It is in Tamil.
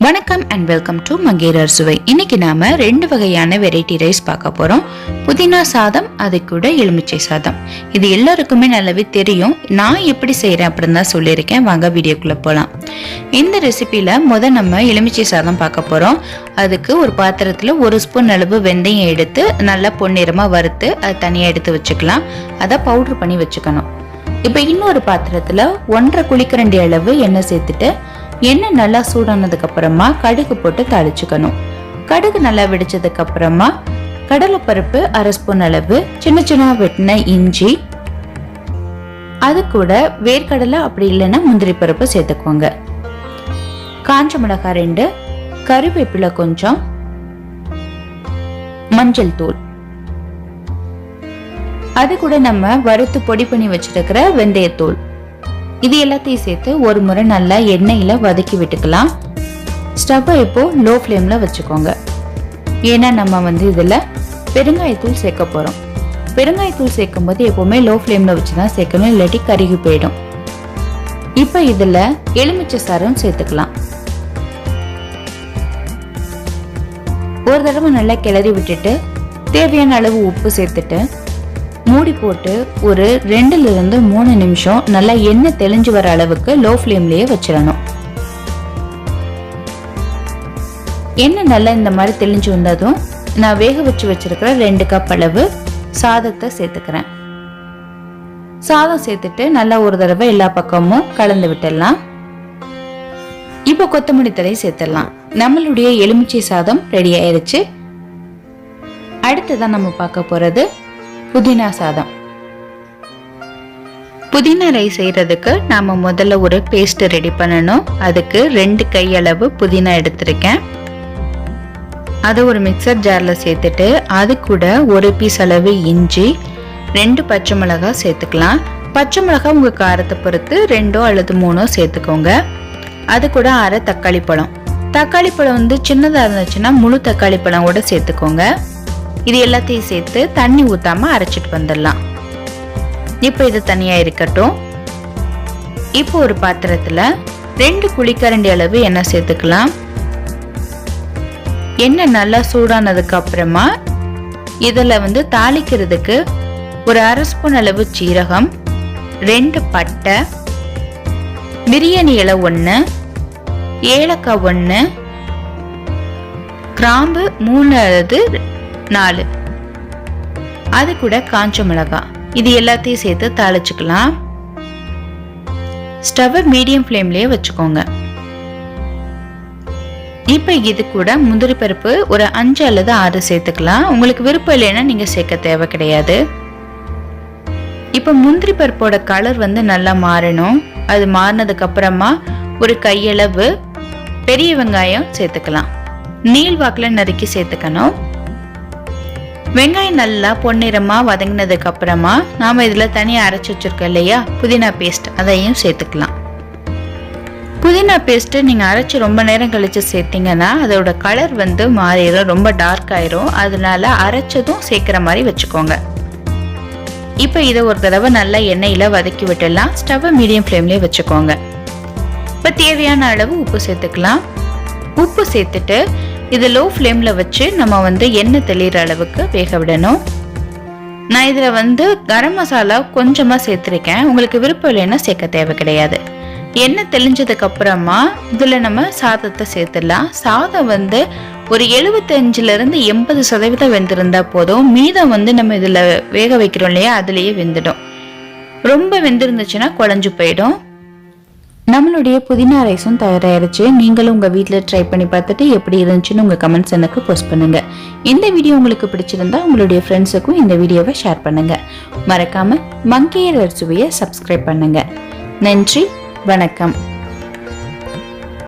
வணக்கம் அண்ட் வெல்கம் டு மங்கையர் அறுசுவை. இன்னைக்கு நாம ரெண்டு வகையான வெரைட்டி ரைஸ் பார்க்க போறோம். புதினா சாதம், அது கூட எலுமிச்சை சாதம். இது எல்லாருக்குமே நல்லாவே தெரியும். நான் எப்படி செய்யறேன் அப்படின்னு தான் சொல்லியிருக்கேன். வாங்க வீடியோக்குள்ள போலாம். இந்த ரெசிபியில நம்ம எலுமிச்சை சாதம் பார்க்க போறோம். அதுக்கு ஒரு பாத்திரத்துல 1 ஸ்பூன் அளவு வெந்தயம் எடுத்து நல்லா பொன்னிறமா வறுத்து அதை தனியா எடுத்து வச்சுக்கலாம். அதை பவுடர் பண்ணி வச்சுக்கணும். இப்ப இன்னொரு பாத்திரத்துல 1.5 குழிக்கரண்டி அளவு எண்ணெய் சேர்த்துட்டு எண்ணெய் நல்லா சூடானதுக்கு அப்புறமா கடுகு போட்டு தாளிச்சுக்கணும். கடுகு நல்லா வெடிச்சதுக்கு அப்புறமா கடலைப்பருப்பு 1/2 ஸ்பூன் அளவு, சின்ன சின்ன வெட்டின இஞ்சி, அது கூட வேர்க்கடலை அப்படி இல்லைன்னா முந்திரி பருப்பு சேர்த்துக்கோங்க. காஞ்ச மிளகாய் 2, கறிவேப்பிலை கொஞ்சம், மஞ்சள் தூள், அது கூட நம்ம வறுத்து பொடி பண்ணி வச்சிருக்கிற வெந்தயத்தூள், இது எல்லாத்தையும் சேர்த்து ஒரு முறை நல்லா எண்ணெயில வதக்கி விட்டுக்கலாம். ஸ்டவ்வை இப்போ லோ ஃப்ளேம்ல வச்சுக்கோங்க. ஏன்னா நம்ம இதுல பெருங்காயத்தூள் சேர்க்க போறோம். பெருங்காயத்தூள் சேர்க்கும் போது எப்பவுமே லோ ஃப்ளேம்ல வச்சுதான் சேர்க்கணும், இல்லாட்டி கருகி போயிடும். இப்ப இதுல எலுமிச்சை சாரம் சேர்த்துக்கலாம். ஒரு தடவை நல்லா கிளறி விட்டுட்டு தேவையான அளவு உப்பு சேர்த்துட்டு மூடி போட்டு ஒரு 2-3 நிமிஷம் நல்லா எண்ணெய் தெளிஞ்சு வர அளவுக்கு லோ ஃப்ளேம்லயே வச்சிடணும். எண்ணெய் நல்லா இந்த மாதிரி தெளிஞ்சு வந்ததும் நான் வேக வச்சு வச்சிருக்கிற 2 கப் அளவு சாதத்தை சேர்த்துக்கிறேன். சாதம் சேர்த்துட்டு நல்லா ஒரு தடவை எல்லா பக்கமும் கலந்து விட்டுடலாம். இப்போ கொத்தமல்லி தழை சேர்த்துடலாம். நம்மளுடைய எலுமிச்சை சாதம் ரெடி ஆயிருச்சு. அடுத்ததான் நம்ம பார்க்க போறது புதினா சாதம். புதினா ரைஸ் செய்யறதுக்கு நாம முதல்ல ஒரு பேஸ்ட் ரெடி பண்ணணும். அதுக்கு 2 கையளவு புதினா எடுத்திருக்கேன். அதை ஒரு மிக்சர் ஜார்ல சேர்த்துட்டு அது கூட ஒரு பீஸ் அளவு இஞ்சி, 2 பச்சை மிளகாய் சேர்த்துக்கலாம். பச்சை மிளகாய் உங்க காரத்தை பொறுத்து 2 அல்லது 3 சேர்த்துக்கோங்க. அது கூட 1/2 தக்காளி பழம். தக்காளி பழம் சின்னதா இருந்துச்சுன்னா முழு தக்காளி பழம் கூட சேர்த்துக்கோங்க. இது எல்லாத்தையும் சேர்த்து தண்ணி ஊத்தாம அரைச்சிட்டு வந்துடலாம். இப்போ இது தனியா இருக்கட்டும். இப்போ ஒரு பாத்திரத்துல 2 குழிக்கரண்டி அளவு எண்ணெய் சேர்த்துக்கலாம். எண்ணெய் நல்லா சூடானதுக்கு அப்புறமா இதுல தாளிக்கிறதுக்கு ஒரு 1/2 ஸ்பூன் அளவு சீரகம், 2 பட்டை, பிரியாணி இலை 1, ஏலக்காய் 1, கிராம்பு 3 அல்லது 4, அது கூட காஞ்ச மிளகாய், இது எல்லாத்தையும் சேர்த்து தாளிச்சுக்கலாம். ஸ்டவ் மீடியம் ஃப்ளேம்லயே வச்சுக்கோங்க. இப்ப இது கூட முந்திரி பருப்பு ஒரு 5 அல்லது 6 சேர்த்துக்கலாம். உங்களுக்கு விருப்பம் இல்லைன்னா நீங்க சேர்க்க தேவை கிடையாது. இப்ப முந்திரி பருப்போட கலர் நல்லா மாறணும். அது மாறினதுக்கு அப்புறமா ஒரு கையளவு பெரிய வெங்காயம் சேர்த்துக்கலாம். நீள் வாக்குல நறுக்கி சேர்த்துக்கணும். வெங்காயம் நல்லா பொன்னிறமா வதங்கினதுக்கு அப்புறமா நாம இதுல தனியா அரைச்சு வச்சிருக்கோம் இல்லையா புதினா பேஸ்ட், அதையும் சேர்த்துக்கலாம். புதினா பேஸ்ட் நீங்க அரைச்சு ரொம்ப நேரம் கழிச்சு சேர்த்தீங்கன்னா அதோட கலர் மாறிடும், ரொம்ப டார்க் ஆயிரும். அதனால அரைச்சதும் சேர்க்கிற மாதிரி வச்சுக்கோங்க. இப்ப இதை ஒரு தடவை நல்லா எண்ணெயில வதக்கி விட்டுடலாம். ஸ்டவ் மீடியம் ஃப்ளேம்லயே வச்சுக்கோங்க. இப்ப தேவையான அளவு உப்பு சேர்த்துக்கலாம். உப்பு சேர்த்துட்டு இது லோ ஃப்ளேம்ல வச்சு நம்ம எண்ணெய் தெளிகிற அளவுக்கு வேக விடணும். நான் இதுல கரம் மசாலா கொஞ்சமா சேர்த்திருக்கேன். உங்களுக்கு விருப்பம் இல்லைன்னா சேர்க்க தேவை கிடையாது. எண்ணெய் தெளிஞ்சதுக்கு அப்புறமா இதுல நம்ம சாதத்தை சேர்த்துடலாம். சாதம் ஒரு 75-80% வெந்திருந்தா போதும். மீதம் நம்ம இதுல வேக வைக்கிறோம் இல்லையா, அதுலயே வெந்துடும். ரொம்ப வெந்திருந்துச்சுன்னா குழஞ்சு போயிடும். நம்மளுடைய புதினா ரைஸும் தயாராயிருச்சு. நீங்களும் உங்க வீட்டில் ட்ரை பண்ணி பார்த்துட்டு எப்படி இருந்துச்சுன்னு உங்க கமெண்ட்ஸ் எனக்கு போஸ்ட் பண்ணுங்க. இந்த வீடியோ உங்களுக்கு பிடிச்சிருந்தா உங்களுடைய ஃப்ரெண்ட்ஸுக்கும் இந்த வீடியோவை ஷேர் பண்ணுங்க. மறக்காம மங்கையர் அறுசுவையை சப்ஸ்கிரைப் பண்ணுங்க. நன்றி, வணக்கம்.